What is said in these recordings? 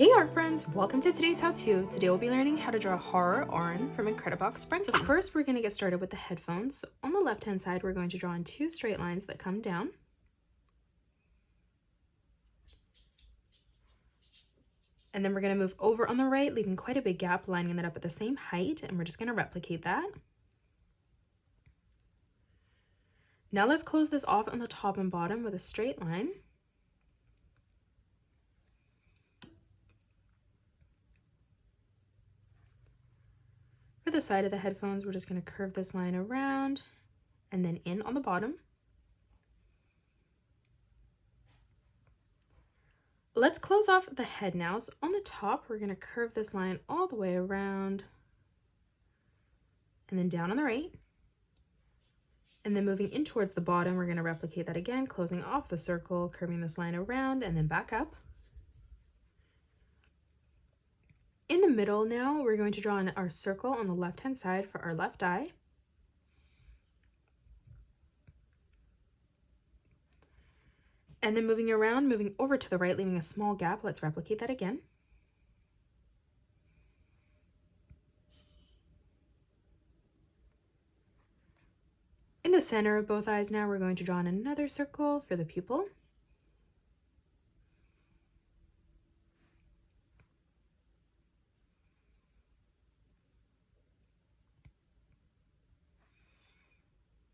Hey art friends, welcome to today's how-to. Today we'll be learning how to draw horror Oren from Incredibox Sprunki. So first we're going to get started with the headphones. So on the left hand side we're going to draw in two straight lines that come down. And then we're going to move over on the right, leaving quite a big gap, lining it up at the same height, and we're just going to replicate that. Now let's close this off on the top and bottom with a straight line. For the side of the headphones, we're just going to curve this line around and then in on the bottom. Let's close off the head now. So on the top, we're going to curve this line all the way around and then down on the right. And then moving in towards the bottom, we're going to replicate that again, closing off the circle, curving this line around and then back up. In the middle now, we're going to draw in our circle on the left-hand side for our left eye. And then moving around, moving over to the right, leaving a small gap. Let's replicate that again. In the center of both eyes now, we're going to draw in another circle for the pupil.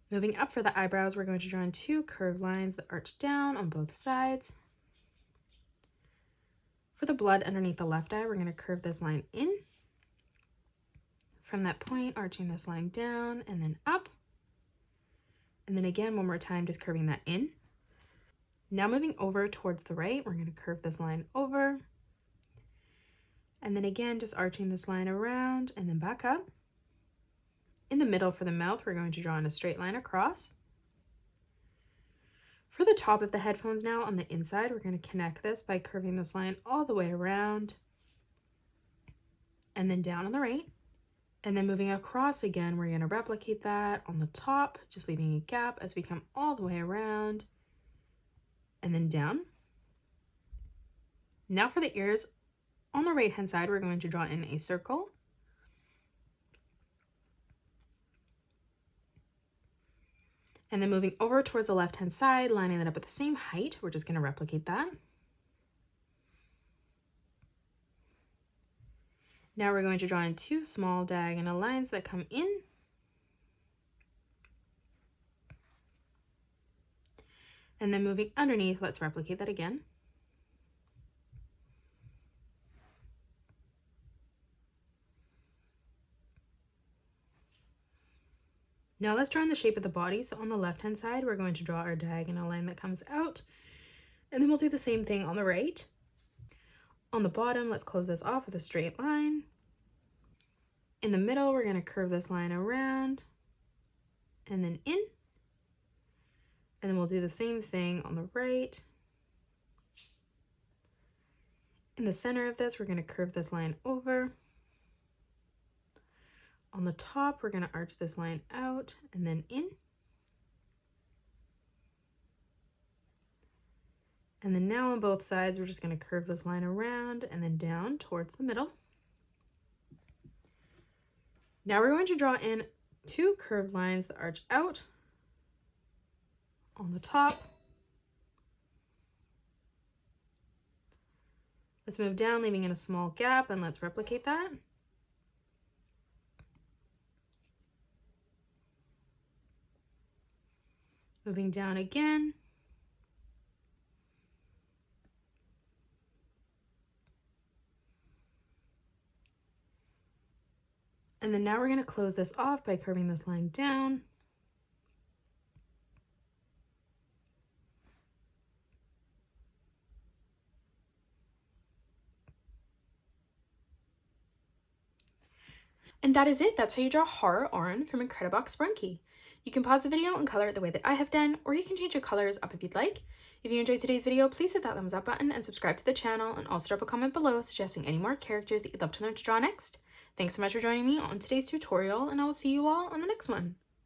Moving up for the eyebrows, we're going to draw in two curved lines that arch down on both sides. For the blood underneath the left eye, we're going to curve this line in. From that point, arching this line down and then up. And then again, one more time, just curving that in. Now moving over towards the right, we're going to curve this line over. And then again, just arching this line around and then back up. In the middle for the mouth, we're going to draw in a straight line across. For the top of the headphones now, on the inside, we're going to connect this by curving this line all the way around and then down on the right. And then moving across again, we're going to replicate that on the top, just leaving a gap as we come all the way around and then down. Now for the ears, on the right hand side, we're going to draw in a circle. And then moving over towards the left-hand side, lining that up at the same height, we're just going to replicate that. Now we're going to draw in two small diagonal lines that come in. And then moving underneath, let's replicate that again. Now let's draw in the shape of the body. So on the left-hand side, we're going to draw our diagonal line that comes out, and then we'll do the same thing on the right. On the bottom, let's close this off with a straight line. In the middle, we're going to curve this line around and then in, and then we'll do the same thing on the right. In the center of this, we're going to curve this line over. On the top, we're going to arch this line out and then in. And then now on both sides, we're just going to curve this line around and then down towards the middle. Now we're going to draw in two curved lines that arch out on the top. Let's move down, leaving in a small gap, and let's replicate that. Moving down again. And then now we're going to close this off by curving this line down. And that is it. That's how you draw horror Oren from Incredibox Sprunki. You can pause the video and color it the way that I have done, or you can change your colors up if you'd like. If you enjoyed today's video, please hit that thumbs up button and subscribe to the channel, and also drop a comment below suggesting any more characters that you'd love to learn to draw next. Thanks so much for joining me on today's tutorial, and I will see you all on the next one.